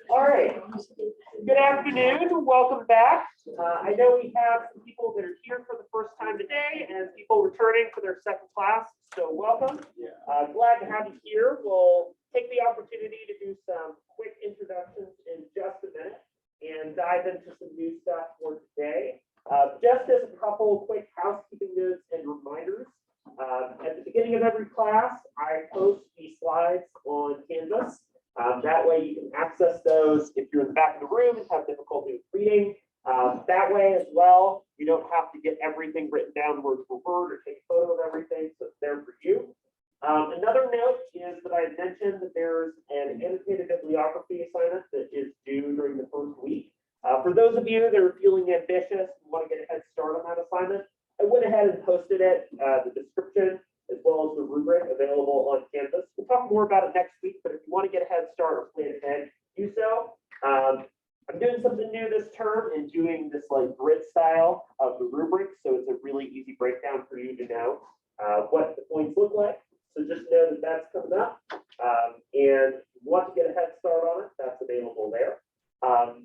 All right. Good afternoon. Welcome back. I know we have some people that are here for the first time today and people returning for their second class. So welcome. Glad to have you here. We'll take the opportunity to do some quick introductions in just a minute and dive into some new stuff for today. Just as a couple quick housekeeping notes and reminders, at the beginning of every class, I post the slides on Canvas. That way you can access those if you're in the back of the room and have difficulty with reading. That way as well, you don't have to get everything written down word for word or take a photo of everything, so it's there for you. Another note is that I had mentioned that there's an annotated bibliography assignment that is due during the first week. For those of you that are feeling ambitious and want to get a head start on that assignment, I went ahead and posted it, the description, as well as the rubric available on Canvas. We'll talk more about it next week, but if you want to get a head start or plan ahead, do so. I'm doing something new this term and doing this like grid style of the rubric, so it's a really easy breakdown for you to know what the points look like. So just know that that's coming up, and if you want to get a head start on it, that's available there.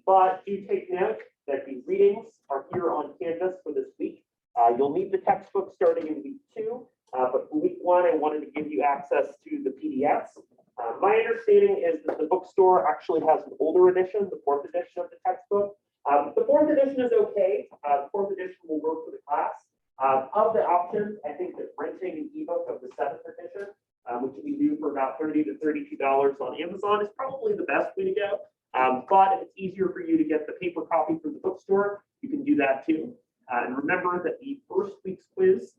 But do take note that the readings are here on Canvas for this week. You'll need the textbook starting in week 2. But for week 1, I wanted to give you access to the PDFs. My understanding is that the bookstore actually has an older edition, the 4th edition of the textbook. The 4th edition is okay. The 4th edition will work for the class. Of the options, I think that renting an ebook of the 7th edition, which you can do for about $30 to $32 on Amazon, is probably the best way to go. But if it's easier for you to get the paper copy from the bookstore, you can do that too. And remember that the first week's quiz,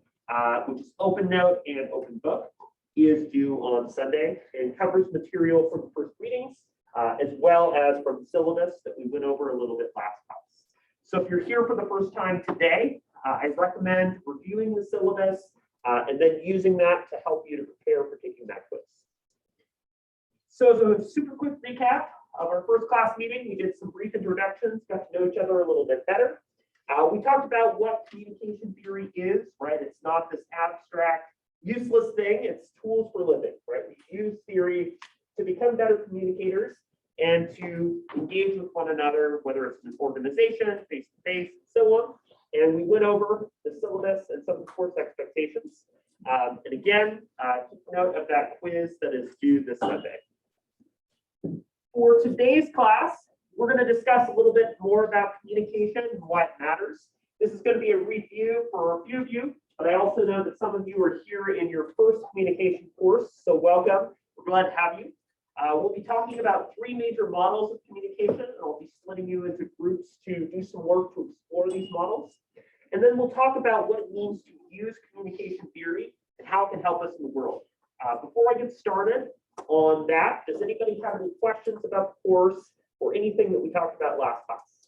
which is open note and open book, is due on Sunday and covers material from the first readings, as well as from the syllabus that we went over a little bit last class. So if you're here for the first time today, I recommend reviewing the syllabus and then using that to help you to prepare for taking that quiz. So as a super quick recap of our first class meeting, we did some brief introductions, got to know each other a little bit better. We talked about what communication theory is, right? It's not this abstract, useless thing. It's tools for living, right? We use theory to become better communicators and to engage with one another, whether it's an organization, face-to-face, and so on. And we went over the syllabus and some of the course expectations. And again, keep note of that quiz that is due this Sunday. For today's class, we're going to discuss a little bit more about communication and why it matters. This is going to be a review for a few of you, but I also know that some of you are here in your first communication course, so welcome. We're glad to have you. We'll be talking about 3 major models of communication, and I'll be splitting you into groups to do some work to explore these models. And then we'll talk about what it means to use communication theory and how it can help us in the world. Before I get started on that, does anybody have any questions about the course or anything that we talked about last class?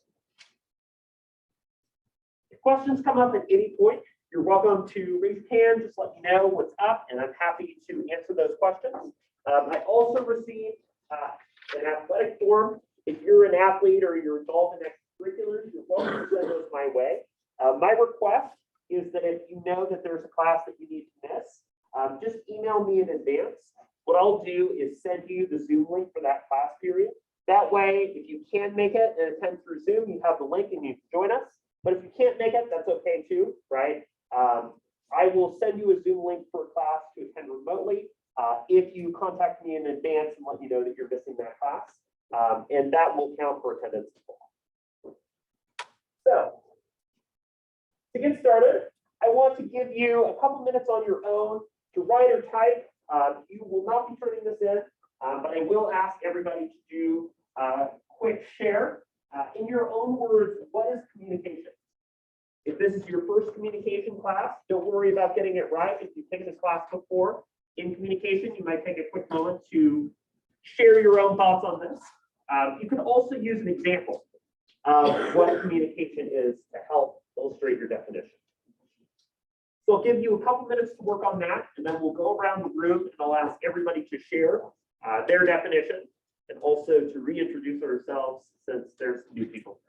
If questions come up at any point, You're welcome to raise your hand, just let me know what's up, and I'm happy to answer those questions. I also received an athletic form. If you're an athlete or you're involved in extracurriculars, you're welcome to send those my way. My request is that if you know that there's a class that you need to miss, just email me in advance. What I'll do is send you the Zoom link for that class period. That way, if you can make it and attend through Zoom, you have the link and you can join us. But if you can't make it, that's okay too, right? I will send you a Zoom link for a class to attend remotely if you contact me in advance and let me know that you're missing that class. And that will count for attendance as well. So, to get started, I want to give you a couple minutes on your own to write or type. You will not be turning this in, but I will ask everybody to do a quick share. In your own words, what is communication? If this is your first communication class, don't worry about getting it right. If you've taken this class before in communication, you might take a quick moment to share your own thoughts on this. You can also use an example of what communication is to help illustrate your definition. So I'll give you a couple minutes to work on that, and then we'll go around the room and I'll ask everybody to share their definition and also to reintroduce ourselves since there's new people.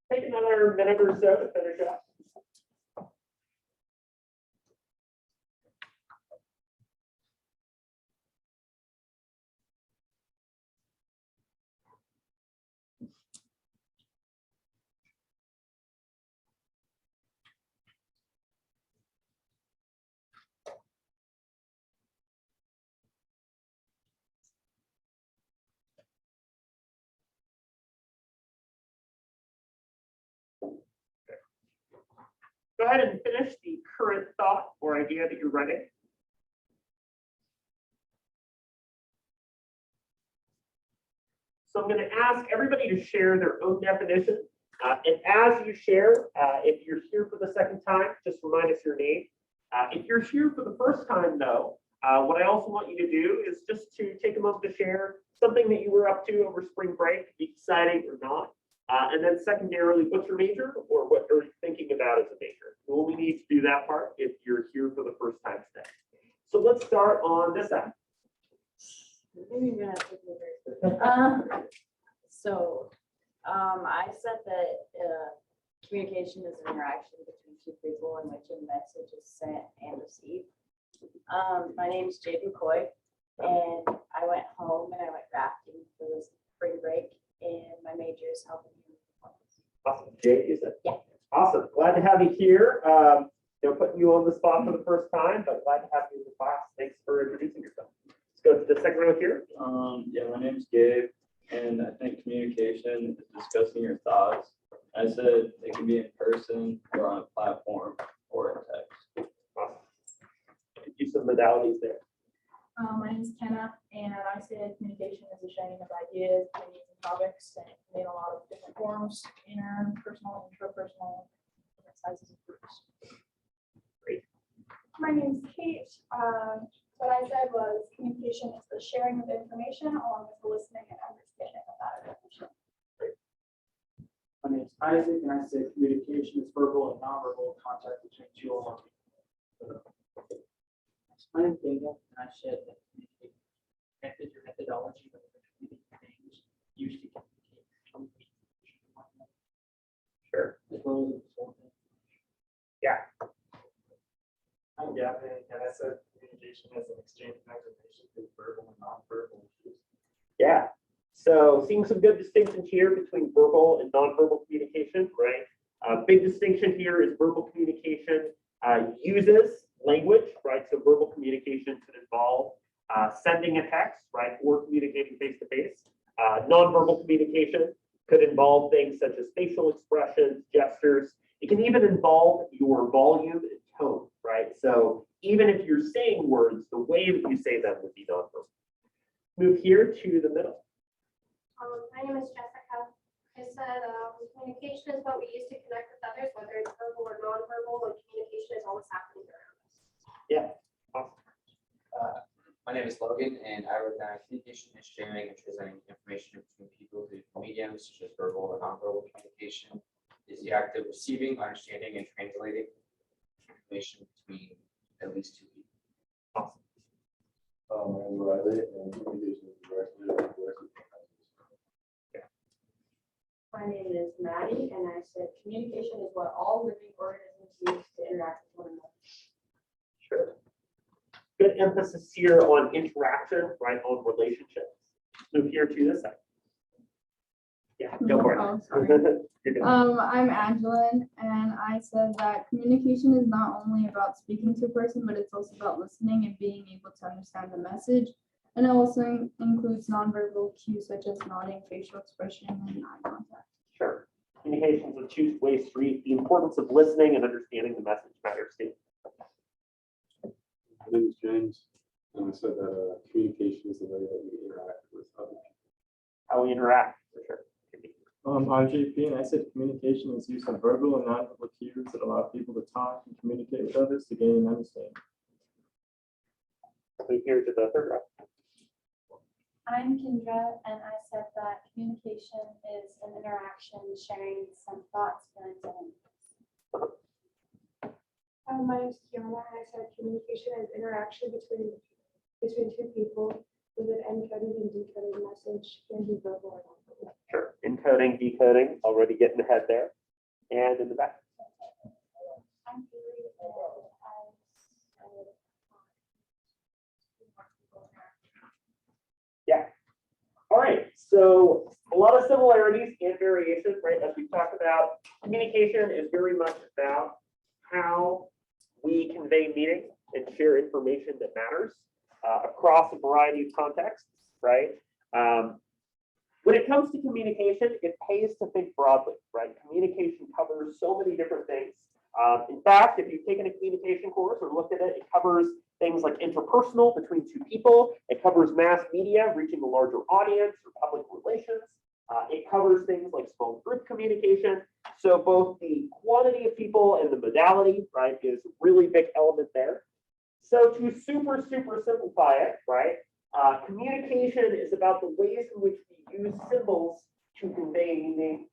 Take another minute or so to finish up. Go ahead and finish the current thought or idea that you're writing. So I'm going to ask everybody to share their own definition. And as you share, if you're here for the second time, just remind us your name. If you're here for the first time, though, what I also want you to do is just to take a moment to share something that you were up to over spring break, exciting or not. And then secondarily, what's your major or what are you thinking about as a major? You only need to do that part if you're here for the first time today. So let's start on this side. I said that communication is an interaction between two people in which a message is sent and received. My name is Jade McCoy, and I went home and I went rafting for the spring break, and my major is health and human performance. Awesome. Jake, is it? Yeah. Awesome. Glad to have you here. Putting you on the spot for the first time, but glad to have you in the class. Thanks for introducing yourself. Let's go to the second row here. Yeah, my name's Gabe, and I think communication is discussing your thoughts I said it can be in person or on a platform or in text. Use some modalities there. My name is Kenna, and I said communication is the sharing of ideas, opinions, and topics, and it can be in a lot of different forms, interpersonal, intrapersonal, different sizes of groups. My name is Kate. What I said was communication is the sharing of information along with the listening and understanding of that information. My name is Isaac, and I said communication is verbal and nonverbal contact between two or more people. My name is Daniel, and I said that communication method or methodology of things used to communicate. Sure. As well as consulting. Yeah. I'm Gavin, and I said communication is an exchange of information through verbal and nonverbal cues. Yeah. So seeing some good distinctions here between verbal and nonverbal communication, right? Big distinction here is verbal communication uses language, right? So verbal communication could involve sending a text, right? Or communicating face to face. Nonverbal communication could involve things such as facial expressions, gestures. It can even involve your volume and tone, right? So even if you're saying words, the way that you say them would be nonverbal. Move here to the middle. My name is Jessica. I said communication is what we use to connect with others, whether it's verbal or nonverbal, and communication is always happening around us. Yeah. Awesome. My name is Logan, and I wrote down communication is sharing and presenting information between people through mediums such as verbal or nonverbal communication. Is the act of receiving, understanding, and translating information between at least two people. Awesome. My name is Riley, and communication is directly. My name is Maddie, and I said communication is what all living organisms use to interact with one another. Sure. Good emphasis here on interaction, right, on relationships. Move here to this side. Yeah, go for it. Oh, sorry. You're good. I'm Angeline, and I said that communication is not only about speaking to a person, but it's also about listening and being able to understand the message. And it also includes nonverbal cues such as nodding, facial expression, and eye contact. Sure. Communications with two-way street. The importance of listening and understanding the message matters too. My name is James, and I said that communication is the way that we interact with other people. How we interact, for sure. I'm JP, and I said communication is use of verbal and nonverbal cues that allow people to talk and communicate with others to gain an understanding. Move here to the third row. I'm Kendra, and I said that communication is an interaction, sharing some thoughts, feelings, and opinions. My name is Kiana, and I said communication is interaction between two people with an encoded and decoded message, can be verbal or nonverbal. Sure. Encoding, decoding, already getting ahead there. And in the back. I'm Haley, and I said Yeah. All right. So a lot of similarities and variations, right? As we talked about, communication is very much about how we convey meaning and share information that matters across a variety of contexts, right? When it comes to communication, it pays to think broadly, right? Communication covers so many different things. In fact, if you've taken a communication course or looked at it, it covers things like interpersonal between two people. It covers mass media, reaching a larger audience or public relations. It covers things like small group communication. So both the quantity of people and the modality, right, is a really big element there. So to super simplify it, right, communication is about the ways in which we use symbols to convey meaning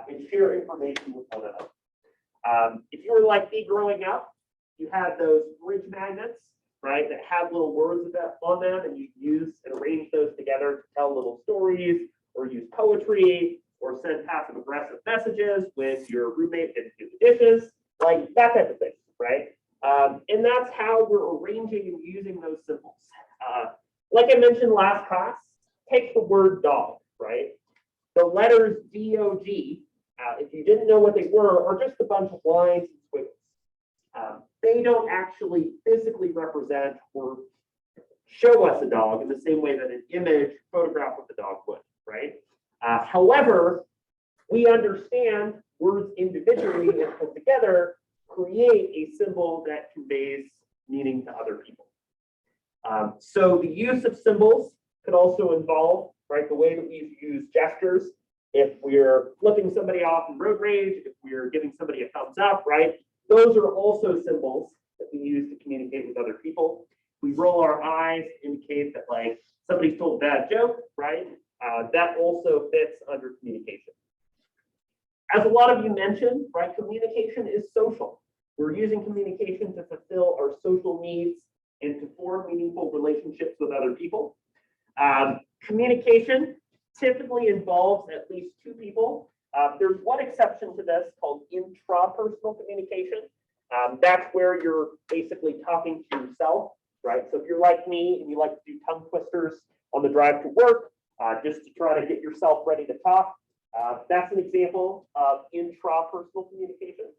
and share information with one another. If you were like me growing up, you had those bridge magnets, right, that had little words on them, and you use and arrange those together to tell little stories or use poetry or send passive aggressive messages when your roommate didn't do the dishes, like that type of thing, right? And that's how we're arranging and using those symbols. Like I mentioned last class, take the word dog, right? The letters D-O-G, if you didn't know what they were, are just a bunch of lines and squiggles. They don't actually physically represent or show us a dog in the same way that an image photograph of the dog would, right? However, we understand words individually and put together create a symbol that conveys meaning to other people. So the use of symbols could also involve, right, the way that we use gestures. If we're flipping somebody off in road rage, if we're giving somebody a thumbs up, right, those are also symbols that we use to communicate with other people. We roll our eyes to indicate that like somebody's told a bad joke, right? That also fits under communication. As a lot of you mentioned, right, communication is social. We're using communication to fulfill our social needs and to form meaningful relationships with other people. Communication typically involves at least two people. There's one exception to this called intrapersonal communication. That's where you're basically talking to yourself, right? So if you're like me and you like to do tongue twisters on the drive to work, just to try to get yourself ready to talk, that's an example of intrapersonal communication.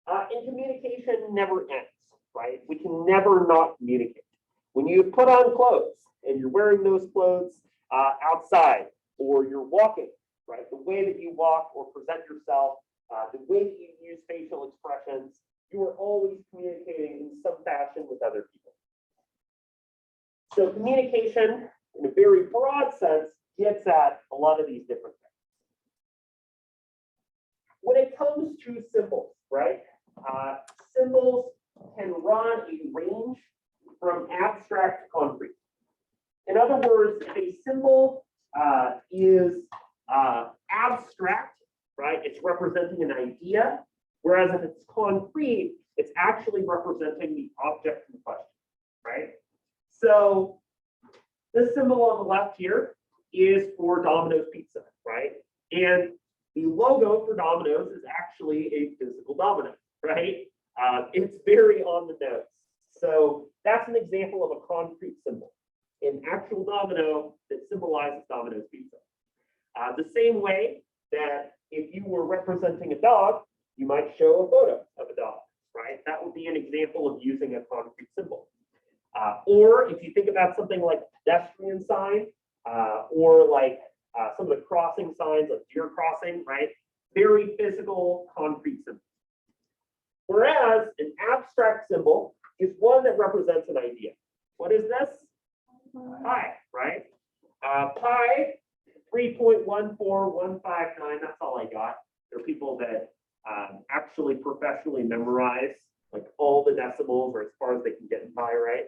And communication never ends, right? We can never not communicate. When you put on clothes and you're wearing those clothes outside, or you're walking, right? The way that you walk or present yourself, the way that you use facial expressions, you are always communicating in some fashion with other people. So communication, in a very broad sense, gets at a lot of these different things. When it comes to symbols, right? Symbols can run a range from abstract to concrete. In other words, if a symbol is abstract, right? It's representing an idea, whereas if it's concrete, it's actually representing the object in question, right? So this symbol on the left here is for Domino's Pizza, right? And the logo for Domino's is actually a physical domino, right? It's very on the nose. So that's an example of a concrete symbol, an actual domino that symbolizes Domino's Pizza. The same way that if you were representing a dog, you might show a photo of a dog, right? That would be an example of using a concrete symbol. Or if you think about something like pedestrian sign, or like some of the crossing signs like deer crossing, right? Very physical concrete symbol. Whereas an abstract symbol is one that represents an idea. What is this? Pi, right? Pi 3.14159, that's all I got. There are people that actually professionally memorize like all the decimals or as far as they can get in pi, right?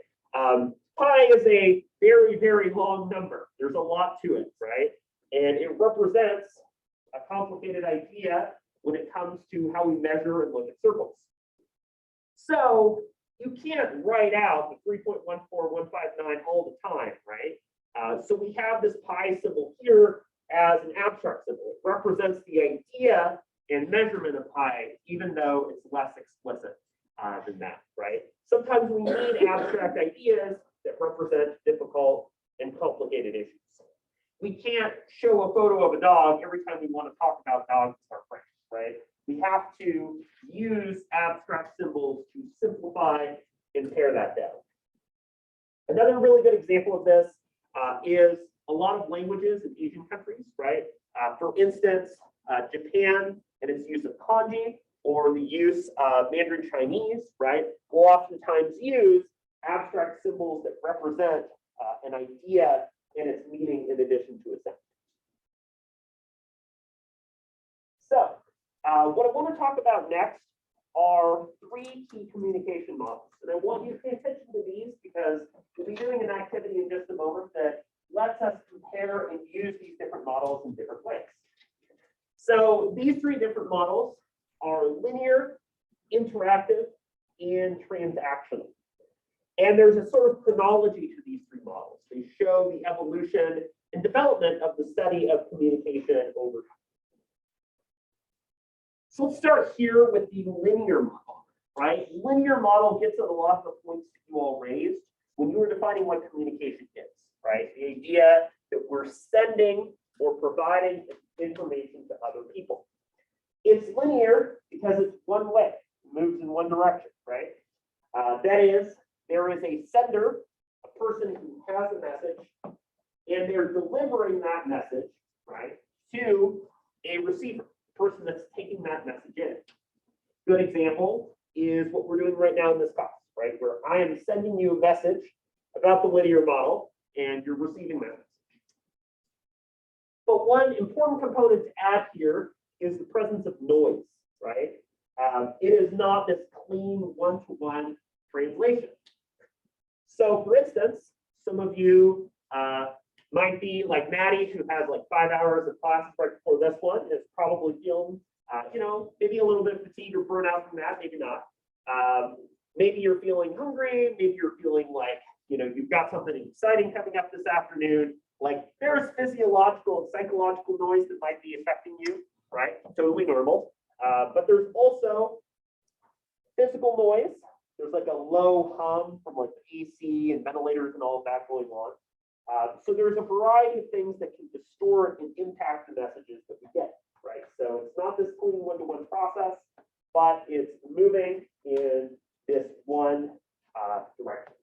Pi is a very, very long number. There's a lot to it, right? And it represents a complicated idea when it comes to how we measure and look at circles. So you can't write out the 3.14159 all the time, right? So we have this pi symbol here as an abstract symbol. It represents the idea and measurement of pi, even though it's less explicit than that, right? Sometimes we need abstract ideas that represent difficult and complicated issues. We can't show a photo of a dog every time we want to talk about dogs with our friends, right? We have to use abstract symbols to simplify and pare that down. Another really good example of this is a lot of languages in Asian countries, right? For instance, Japan and its use of kanji, or the use of Mandarin Chinese, right, will oftentimes use abstract symbols that represent an idea and its meaning in addition to a sound. So what I want to talk about next are three key communication models. And I want you to pay attention to these because we'll be doing an activity in just a moment that lets us compare and use these different models in different ways. So these three different models are linear, interactive, and transactional. And there's a sort of chronology to these three models. They show the evolution and development of the study of communication over time. So let's start here with the linear model, right? Linear model gets at a lot of the points that you all raised when you were defining what communication is, right? The idea that we're sending or providing information to other people. It's linear because it's one way, it moves in one direction, right? That is, there is a sender, a person who has a message, and they're delivering that message, right, to a receiver, person that's taking that message in. Good example is what we're doing right now in this class, right? Where I am sending you a message about the linear model and you're receiving that message. But one important component to add here is the presence of noise, right? It is not this clean one-to-one translation. So for instance, some of you might be like Maddie, who has like 5 hours of classes right before this one, is probably feeling, maybe a little bit of fatigue or burnout from that, maybe not. Maybe you're feeling hungry, maybe you're feeling like, you've got something exciting coming up this afternoon. Like there's physiological and psychological noise that might be affecting you, right? Totally normal. But there's also physical noise. There's like a low hum from like the AC and ventilators and all of that going on. So there's a variety of things that can distort and impact the messages that we get, right? So it's not this clean one-to-one process, but it's moving in this one direction.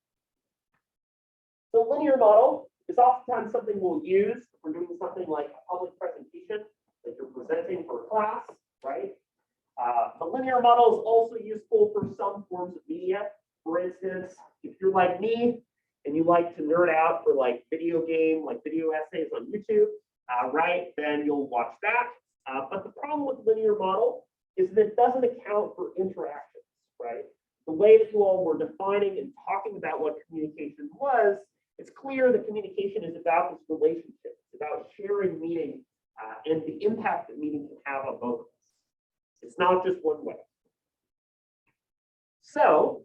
So linear model is oftentimes something we'll use if we're doing something like a public presentation, like you're presenting for a class, right? The linear model is also useful for some forms of media. For instance, if you're like me and you like to nerd out for like video essays on YouTube, right, then you'll watch that. But the problem with linear model is that it doesn't account for interactions, right? The way that you all were defining and talking about what communication was, it's clear that communication is about this relationship. It's about sharing meaning and the impact that meaning can have on both of us. It's not just one way. So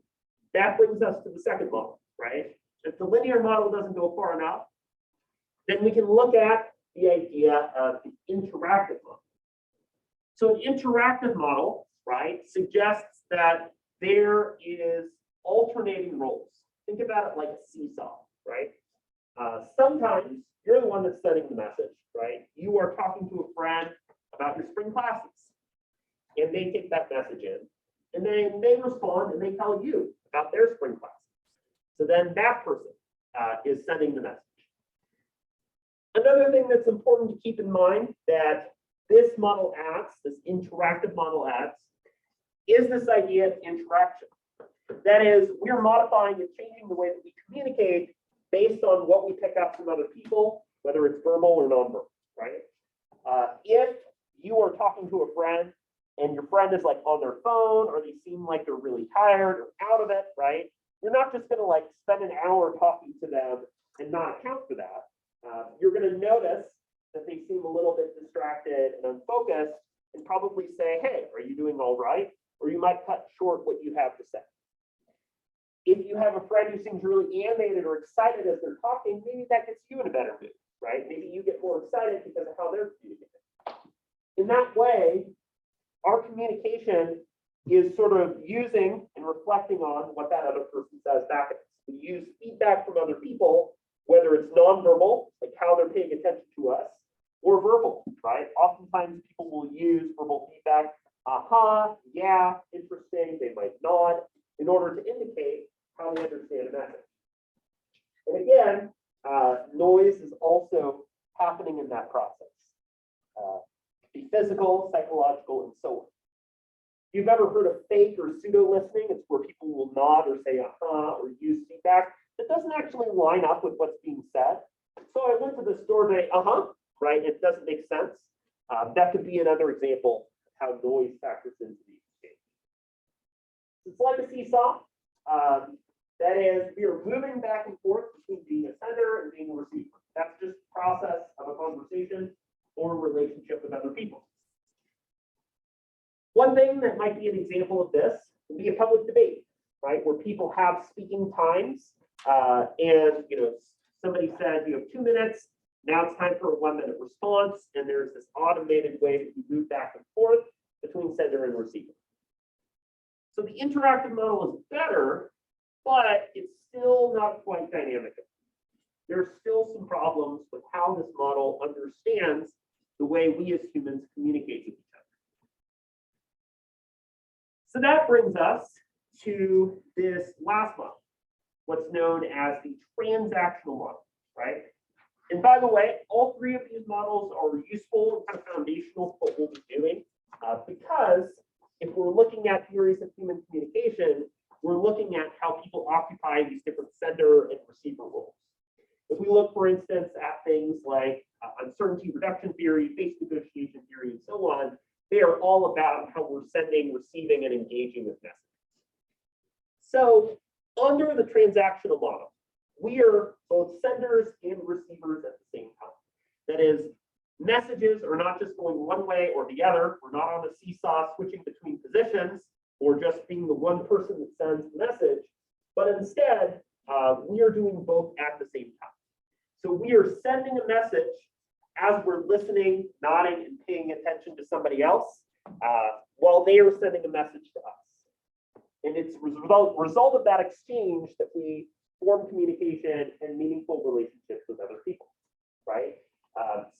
that brings us to the second model, right? If the linear model doesn't go far enough, then we can look at the idea of the interactive model. So an interactive model, right, suggests that there is alternating roles. Think about it like a seesaw, right? Sometimes you're the one that's sending the message, right? You are talking to a friend about your spring classes, and they take that message in, and then they respond and they tell you about their spring classes. So then that person is sending the message. Another thing that's important to keep in mind that this model adds, this interactive model adds, is this idea of interaction. That is, we're modifying and changing the way that we communicate based on what we pick up from other people, whether it's verbal or nonverbal, right? If you are talking to a friend and your friend is like on their phone, or they seem like they're really tired or out of it, right? You're not just gonna like spend an hour talking to them and not account for that. You're gonna notice that they seem a little bit distracted and unfocused and probably say, hey, are you doing all right? Or you might cut short what you have to say. If you have a friend who seems really animated or excited as they're talking, maybe that gets you in a better mood, right? Maybe you get more excited because of how they're communicating. In that way, our communication is sort of using and reflecting on what that other person says back at us. We use feedback from other people, whether it's nonverbal, like how they're paying attention to us, or verbal, right? Oftentimes people will use verbal feedback, yeah, interesting, they might nod, in order to indicate how they understand a message. And again, noise is also happening in that process. The physical, psychological, and so on. If you've ever heard of fake or pseudo listening, it's where people will nod or say or use feedback that doesn't actually line up with what's being said. So I went to the store today, right? It doesn't make sense. That could be another example of how noise factors into the exchange. It's like a seesaw. That is, we are moving back and forth between being a sender and being a receiver. That's just the process of a conversation or a relationship with other people. One thing that might be an example of this would be a public debate, right? Where people have speaking times and somebody says you have 2 minutes, now it's time for a 1-minute response, and there's this automated way that you move back and forth between sender and receiver. So the interactive model is better, but it's still not quite dynamic. There's still some problems with how this model understands the way we as humans communicate with each other. So that brings us to this last model, what's known as the transactional model, right? And by the way, all three of these models are useful and kind of foundational for what we'll be doing Because if we're looking at theories of human communication, we're looking at how people occupy these different sender and receiver roles. If we look, for instance, at things like uncertainty reduction theory, face negotiation theory, and so on, they are all about how we're sending, receiving, and engaging with messages. So under the transactional model, we are both senders and receivers at the same time. That is, messages are not just going one way or the other. We're not on a seesaw switching between positions or just being the one person that sends the message, but instead, we are doing both at the same time. So we are sending a message as we're listening, nodding, and paying attention to somebody else, while they are sending a message to us. And it's a result of that exchange that we form communication and meaningful relationships with other people, right?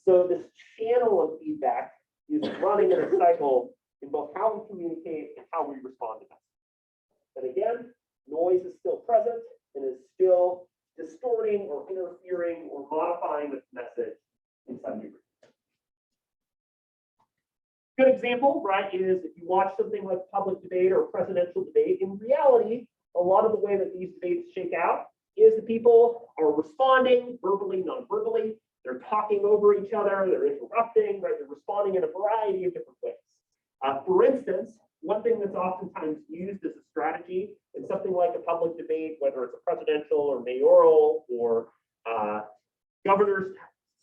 So this channel of feedback is running in a cycle in both how we communicate and how we respond to messages. And again, noise is still present and is still distorting or interfering or modifying the message in some degree. Good example, right, is if you watch something like public debate or presidential debate, in reality, a lot of the way that these debates shake out is the people are responding verbally, non-verbally. They're talking over each other, they're interrupting, right? They're responding in a variety of different ways. For instance, one thing that's oftentimes used as a strategy in something like a public debate, whether it's a presidential or mayoral or governor's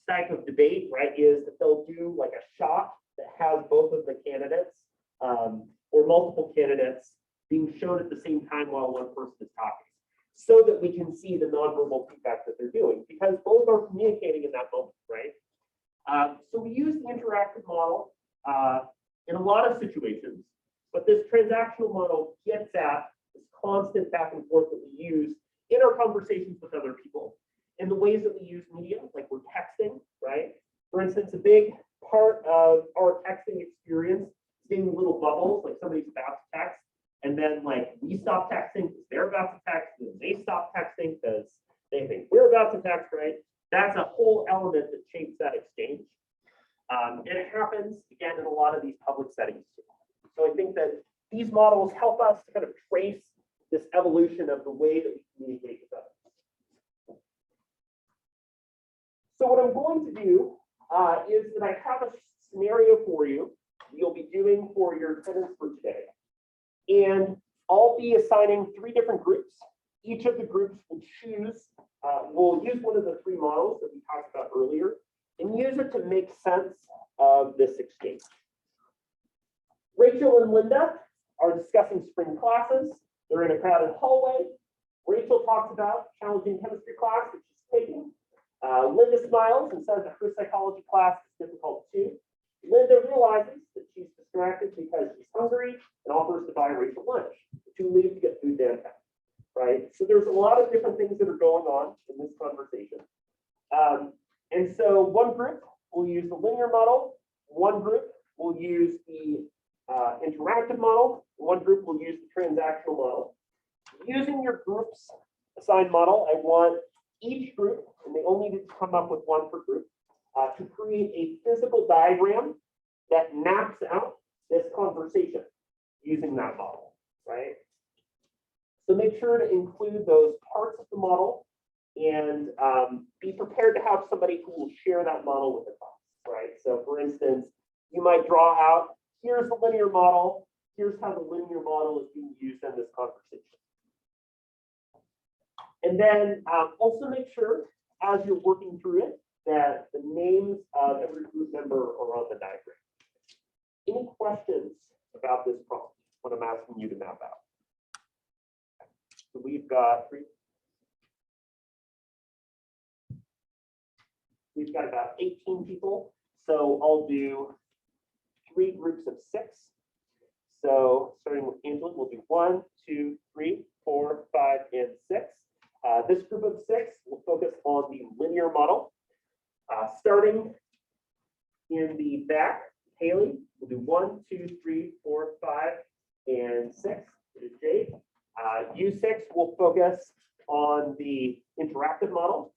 type of debate, right, is that they'll do like a shot that has both of the candidates or multiple candidates being shown at the same time while one person is talking, so that we can see the nonverbal feedback that they're doing, because both are communicating in that moment, right? So we use the interactive model in a lot of situations, but this transactional model gets at this constant back and forth that we use in our conversations with other people, in the ways that we use media, like we're texting, right? For instance, a big part of our texting experience is seeing little bubbles, like somebody's about to text, and then like we stop texting because they're about to text, and they stop texting because they think we're about to text, right? That's a whole element that shapes that exchange. And it happens, again, in a lot of these public settings too. So I think that these models help us to kind of trace this evolution of the way that we communicate with others. So what I'm going to do is that I have a scenario for you you'll be doing for your attendance for today. And I'll be assigning 3 different groups. Each of the groups will choose, we'll use one of the 3 models that we talked about earlier and use it to make sense of this exchange. Rachel and Linda are discussing spring classes. They're in a crowded hallway. Rachel talks about challenging chemistry class that she's taking. Linda smiles and says that her psychology class is difficult too. Linda realizes that she's distracted because she's hungry and offers to buy Rachel lunch. The 2 leave to get food downtown, right? So there's a lot of different things that are going on in this conversation. And so one group will use the linear model, one group will use the interactive model, one group will use the transactional model. Using your group's assigned model, I want each group, and they only need to come up with 1 per group, to create a physical diagram that maps out this conversation using that model, right? So make sure to include those parts of the model and be prepared to have somebody who will share that model with the class, right? So for instance, you might draw out, here's the linear model, here's how the linear model is being used in this conversation. And then also make sure, as you're working through it, that the names of every group member are on the diagram. Any questions about this prompt, what I'm asking you to map out? So we've got about 18 people. So I'll do 3 groups of 6. So starting with Angela, we'll do 1, 2, 3, 4, 5, and 6. This group of 6 will focus on the linear model. Starting in the back, Haley, we'll do 1, 2, 3, 4, 5, and 6. It is Jade. U6 will focus on the interactive model.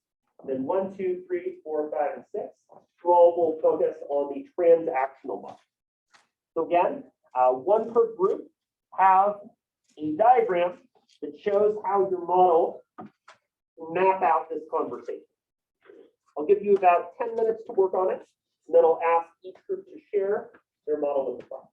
Then 1, 2, 3, 4, 5, and 6. 12 will focus on the transactional model. So again, one per group have a diagram that shows how your model will map out this conversation. I'll give you about 10 minutes to work on it, and then I'll ask each group to share their model with the class.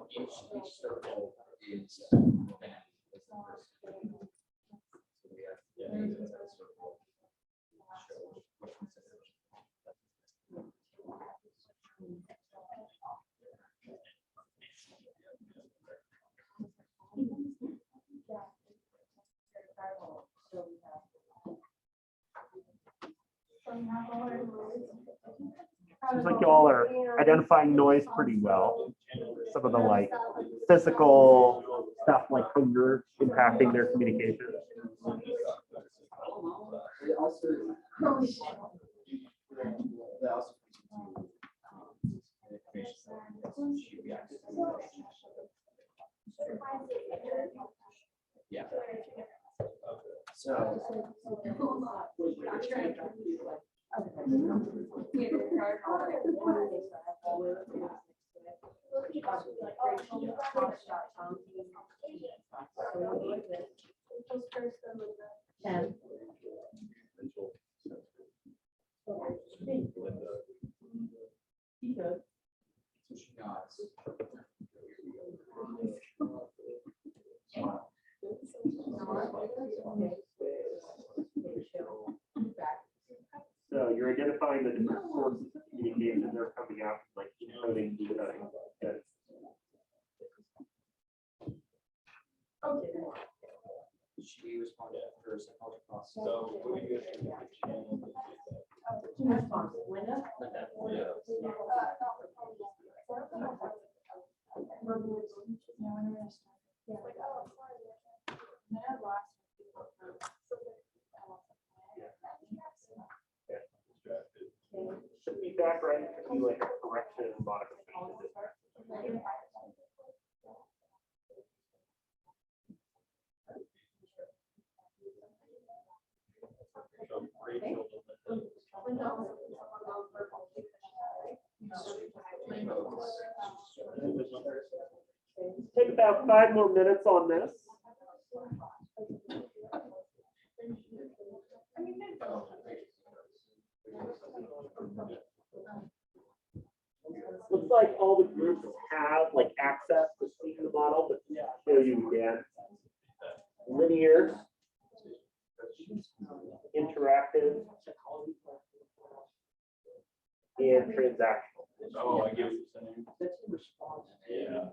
Each circle is. Seems like y'all are identifying noise pretty well. Some of the like physical stuff like hunger impacting their communication. Yeah. So. So you're identifying the different sources of communication they're coming out, like encoding, decoding. Good. She responded after a psychology class. So who do you guys think the channel Should be back right, it could be like a correction and modification. Take about 5 more minutes on this. Looks like all the groups have like access to seeing the model, but to show you again. Linear, interactive, and transactional. Oh, I get what you're saying. Yeah.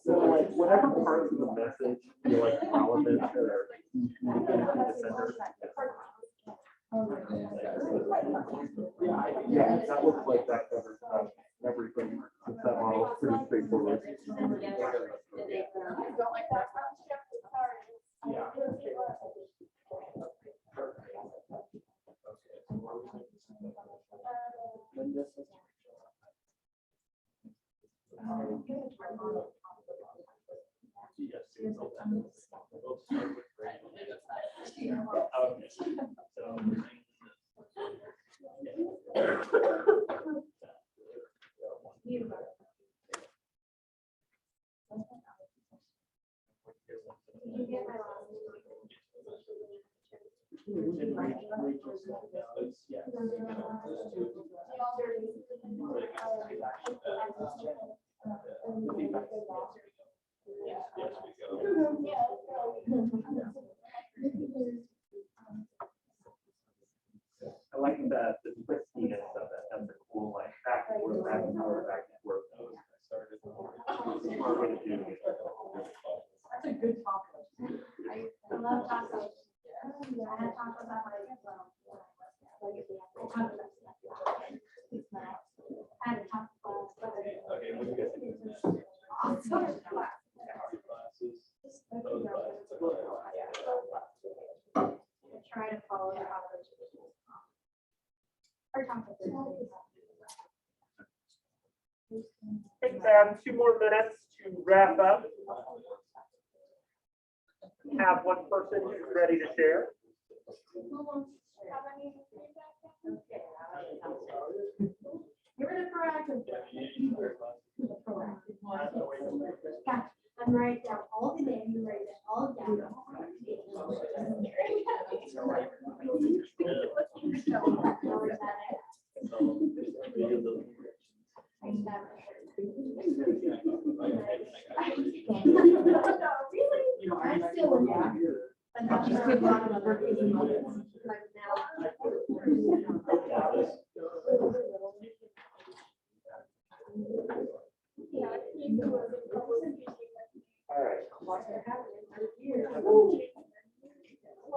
So like whatever parts of the message feel like relevant or communicated to the sender. Yeah, that looks like that covers everything with that model. Linda says. I like that, the twistiness of it, that's a cool, like, back and forth, back and forth, back and forth. Smart way to do it. That's a good topic. I love tacos. I had tacos at my, I had tacos. Okay, what do you guys think? Awesome. Classes. Try to follow the average. Or tacos. Let's 2 more minutes to wrap up. Have one person who's ready to share. You're the proactive. Yeah, I'm writing down all the names, I'm writing it all down. You know, I'm still in there. But not sure a lot of work is in moments, like now. All right.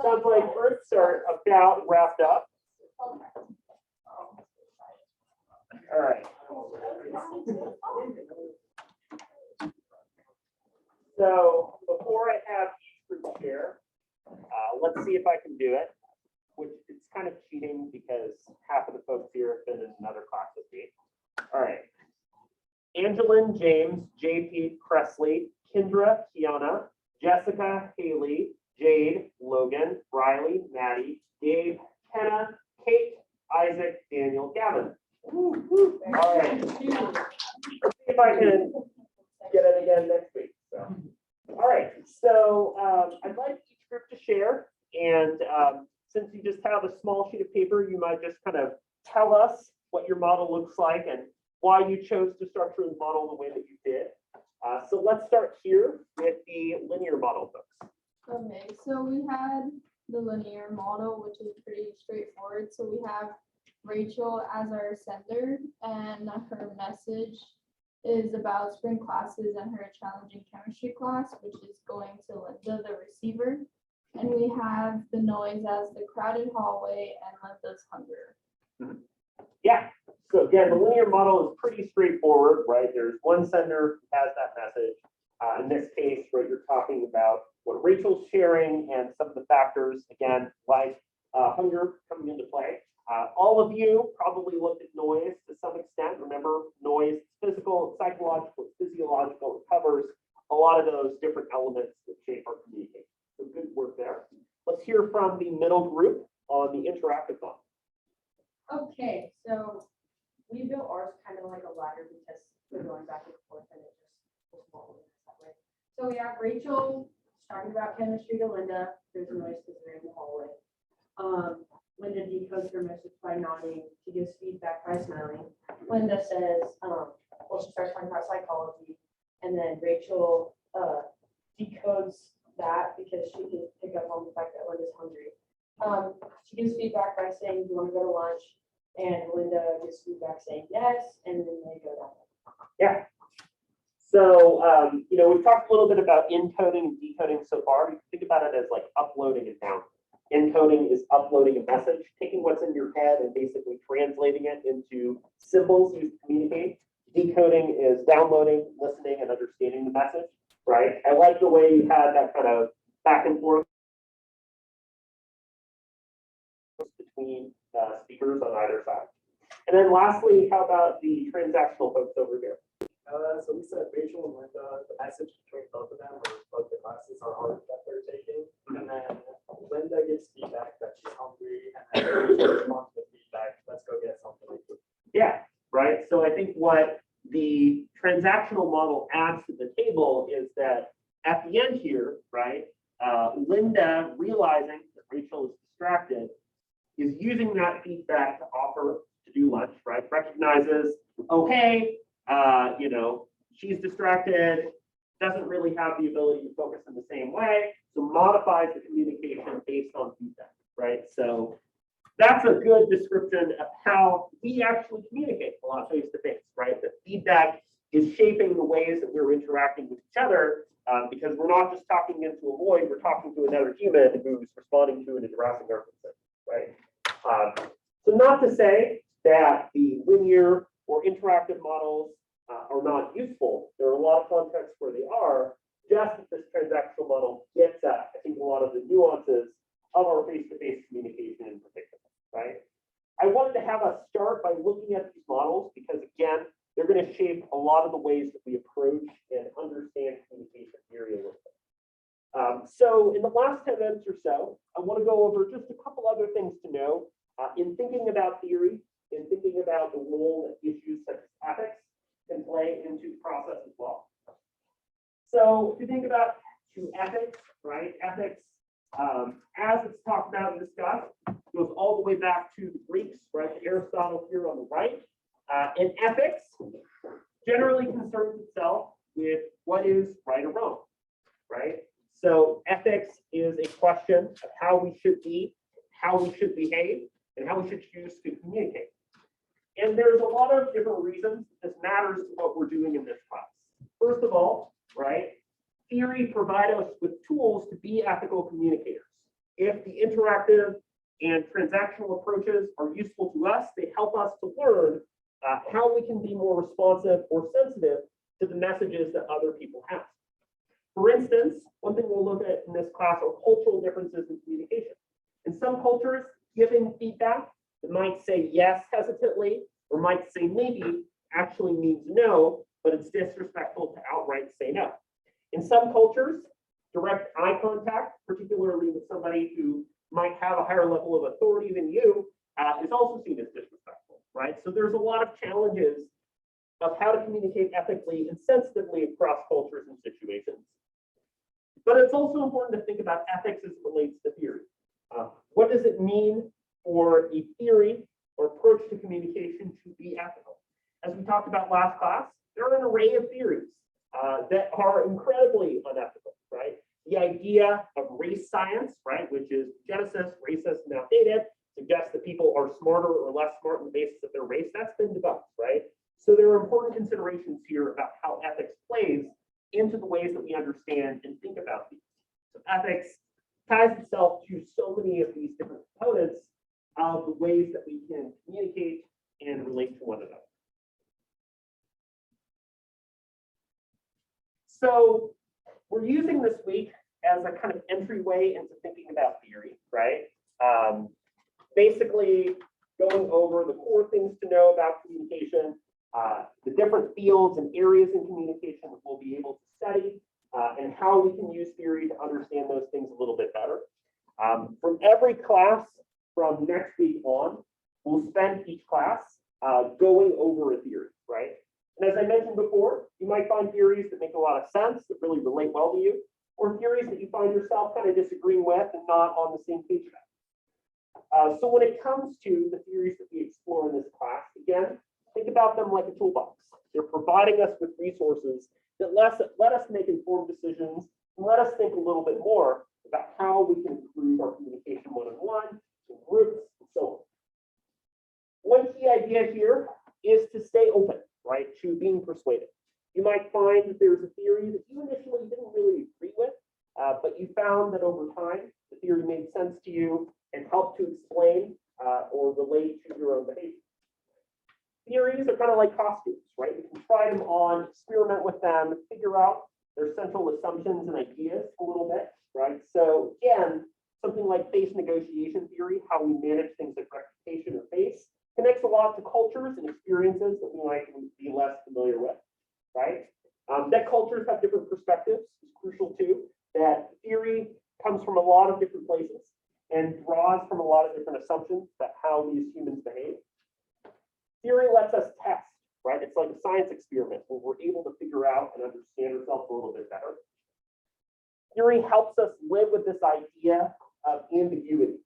Sounds like Earths are about wrapped up. All right. So before I have each group share, let's see if I can do it, which it's kind of cheating because half of the folks here have been in another class with me. All right. Angelin, James, JP, Presley, Kendra, Kiana, Jessica, Haley, Jade, Logan, Riley, Maddie, Dave, Kenna, Kate, Isaac, Daniel, Gavin. Woo, woo. All right. Let's see if I can get it again next week. So, all right. So I'd like each group to share, and since you just have a small sheet of paper, you might just kind of tell us what your model looks like and why you chose to structure the model the way that you did. So let's start here with the linear model books. Okay, so we had the linear model, which is pretty straightforward. So we have Rachel as our sender, and her message is about spring classes and her challenging chemistry class, which is going to Linda, the receiver. And we have the noise as the crowded hallway and Linda's hunger. Yeah, so again, the linear model is pretty straightforward, right? There's one sender who has that message. In this case, right, you're talking about what Rachel's sharing and some of the factors, again, like hunger coming into play. All of you probably looked at noise to some extent. Remember, noise is physical, it's psychological, it's physiological. It covers a lot of those different elements that shape our communication. So good work there. Let's hear from the middle group on the interactive model. Okay, so we built ours kind of like a ladder because we're going back and forth and it just was rolling that way. So we have Rachel talking about chemistry to Linda. There's a noise because they're in the hallway. Linda decodes her message by nodding. She gives feedback by smiling. Linda says, well, she starts talking about psychology. And then Rachel decodes that because she can pick up on the fact that Linda's hungry. She gives feedback by saying, do you want to go to lunch? And Linda gives feedback saying yes, and then they go down. Yeah. So, we've talked a little bit about encoding and decoding so far. You can think about it as like uploading and downloading. Encoding is uploading a message, taking what's in your head and basically translating it into symbols used to communicate. Decoding is downloading, listening, and understanding the message. right? I like the way you had that kind of back and forth between speakers on either side. And then lastly, how about the transactional folks over here? So we said Rachel and Linda, the message between both of them or both the classes are hard that they're taking. And then Linda gives feedback that she's hungry and then Rachel responds with feedback, let's go get something. Yeah, right. So I think what the transactional model adds to the table is that at the end here, right, Linda realizing that Rachel is distracted is using that feedback to offer to do lunch, right? Recognizes, okay, she's distracted, doesn't really have the ability to focus in the same way, so modifies the communication based on feedback, right? So that's a good description of how we actually communicate a lot face to face, right? The feedback is shaping the ways that we're interacting with each other because we're not just talking into a void, we're talking to another human who's responding to and addressing our concern, right? So not to say that the linear or interactive models are not useful. There are a lot of contexts where they are, just that this transactional model gets at, I think, a lot of the nuances of our face-to-face communication in particular, right? I wanted to have us start by looking at these models because, again, they're going to shape a lot of the ways that we approach and understand communication theory a little bit. So in the last 10 minutes or so, I want to go over just a couple other things to know in thinking about theory, in thinking about the role that issues such as ethics can play into the process as well. So if you think about ethics, right? Ethics, as it's talked about and discussed, goes all the way back to the Greeks, right? Aristotle here on the right. And ethics generally concerns itself with what is right or wrong, right? So ethics is a question of how we should be, how we should behave, and how we should choose to communicate. And there's a lot of different reasons this matters to what we're doing in this class. First of all, right, theory provides us with tools to be ethical communicators. If the interactive and transactional approaches are useful to us, they help us to learn how we can be more responsive or sensitive to the messages that other people have. For instance, one thing we'll look at in this class are cultural differences in communication. In some cultures, giving feedback that might say yes hesitantly or might say maybe actually means no, but it's disrespectful to outright say no. In some cultures, direct eye contact, particularly with somebody who might have a higher level of authority than you, is also seen as disrespectful, right? So there's a lot of challenges of how to communicate ethically and sensitively across cultures and situations. But it's also important to think about ethics as it relates to theory. What does it mean for a theory or approach to communication to be ethical? As we talked about last class, there are an array of theories that are incredibly unethical, right? The idea of race science, right, which is genesis, racist, and outdated, suggests that people are smarter or less smart on the basis of their race. That's been debunked, right? So there are important considerations here about how ethics plays into the ways that we understand and think about these. So ethics ties itself to so many of these different components of the ways that we can communicate and relate to one another. So we're using this week as a kind of entryway into thinking about theory, right? Basically going over the core things to know about communication, the different fields and areas in communication that we'll be able to study, and how we can use theory to understand those things a little bit better. From every class from next week on, we'll spend each class going over a theory, right? And as I mentioned before, you might find theories that make a lot of sense, that really relate well to you, or theories that you find yourself kind of disagreeing with and not on the same page about. So when it comes to the theories that we explore in this class, again, think about them like a toolbox. They're providing us with resources that let us make informed decisions and let us think a little bit more about how we can improve our communication one-on-one, in groups, and so on. One key idea here is to stay open, right, to being persuaded. You might find that there's a theory that you initially didn't really agree with, but you found that over time, the theory made sense to you and helped to explain or relate to your own behavior. Theories are kind of like costumes, right? You can try them on, experiment with them, figure out their central assumptions and ideas a little bit, right? So again, something like face negotiation theory, how we manage things like reputation or face, connects a lot to cultures and experiences that we might be less familiar with, right? That cultures have different perspectives is crucial too. That theory comes from a lot of different places and draws from a lot of different assumptions about how we as humans behave. Theory lets us test, right? It's like a science experiment where we're able to figure out and understand ourselves a little bit better. Theory helps us live with this idea of ambiguity,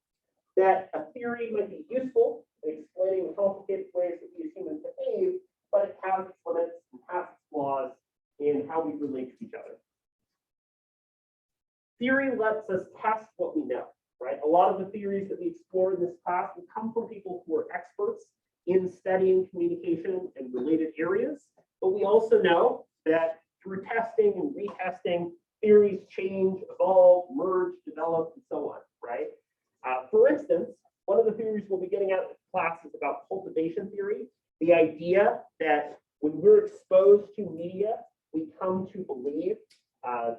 that a theory might be useful in explaining the complicated ways that we as humans behave, but it has its limits and has its flaws in how we relate to each other. Theory lets us test what we know, right? A lot of the theories that we explore in this class will come from people who are experts in studying communication and related areas, but we also know that through testing and retesting, theories change, evolve, merge, develop, and so on, right? For instance, one of the theories we'll be getting out of this class is about cultivation theory, the idea that when we're exposed to media, we come to believe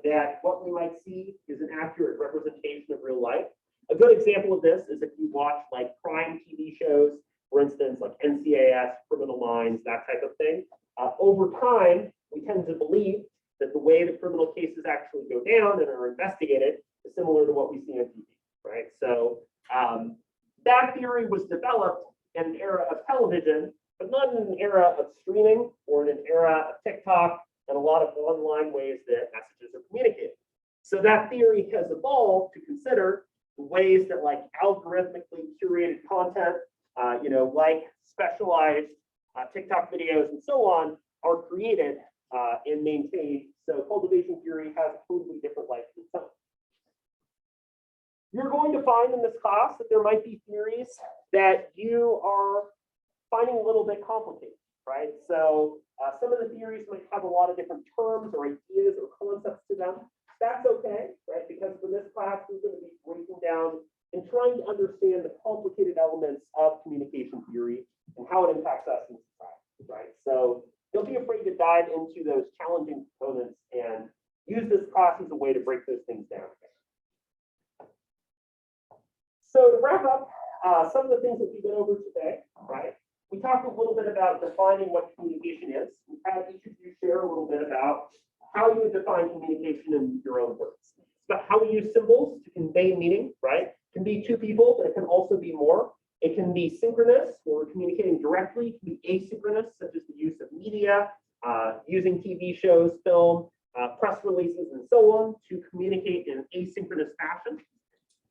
that what we might see is an accurate representation of real life. A good example of this is if you watch like crime TV shows, for instance, like NCIS, Criminal Minds, that type of thing. Over time, we tend to believe that the way that criminal cases actually go down and are investigated is similar to what we see on TV, right? So that theory was developed in an era of television, but not in an era of streaming or in an era of TikTok and a lot of online ways that messages are communicated. So that theory has evolved to consider the ways that like algorithmically curated content, like specialized TikTok videos and so on are created and maintained. So cultivation theory has a totally different life of its own. You're going to find in this class that there might be theories that you are finding a little bit complicated, right? So some of the theories might have a lot of different terms or ideas or concepts to them. That's okay, right? Because for this class, we're going to be breaking down and trying to understand the complicated elements of communication theory and how it impacts us in society, right? So don't be afraid to dive into those challenging components and use this class as a way to break those things down. So to wrap up, some of the things that we went over today, right? We talked a little bit about defining what communication is. We've had each of you share a little bit about how you would define communication in your own words. It's about how we use symbols to convey meaning, right? It can be two people, but it can also be more. It can be synchronous, where we're communicating directly. It can be asynchronous, such as the use of media, using TV shows, film, press releases, and so on to communicate in an asynchronous fashion.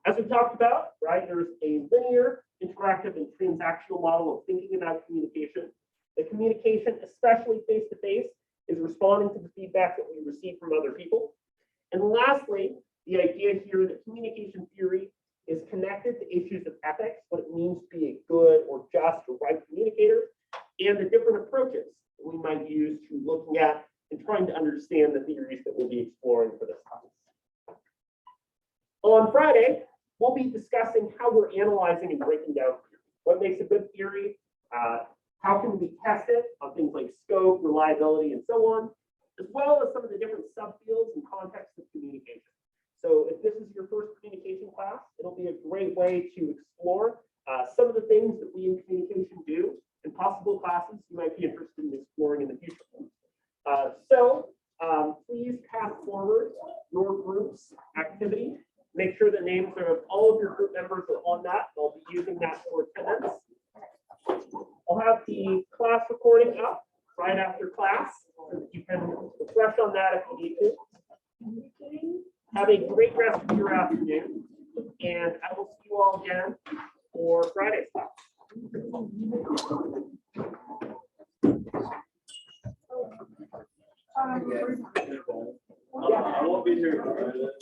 As we talked about, right, there's a linear, interactive, and transactional model of thinking about communication. The communication, especially face-to-face, is responding to the feedback that we receive from other people. And lastly, the idea here that communication theory is connected to issues of ethics, what it means to be a good or just or right communicator, and the different approaches that we might use to looking at and trying to understand the theories that we'll be exploring for this class. On Friday, we'll be discussing how we're analyzing and breaking down theory. What makes a good theory? How can we test it on things like scope, reliability, and so on, as well as some of the different subfields and contexts of communication. So if this is your first communication class, it'll be a great way to explore some of the things that we in communication do in possible classes you might be interested in exploring in the future. Please pass forward your group's activity. Make sure the names of all of your group members are on that. I'll be using that for attendance. I'll have the class recording up right after class, so that you can refresh on that if you need to. Have a great rest of your afternoon, and I will see you all again for Friday's class. I won't be here.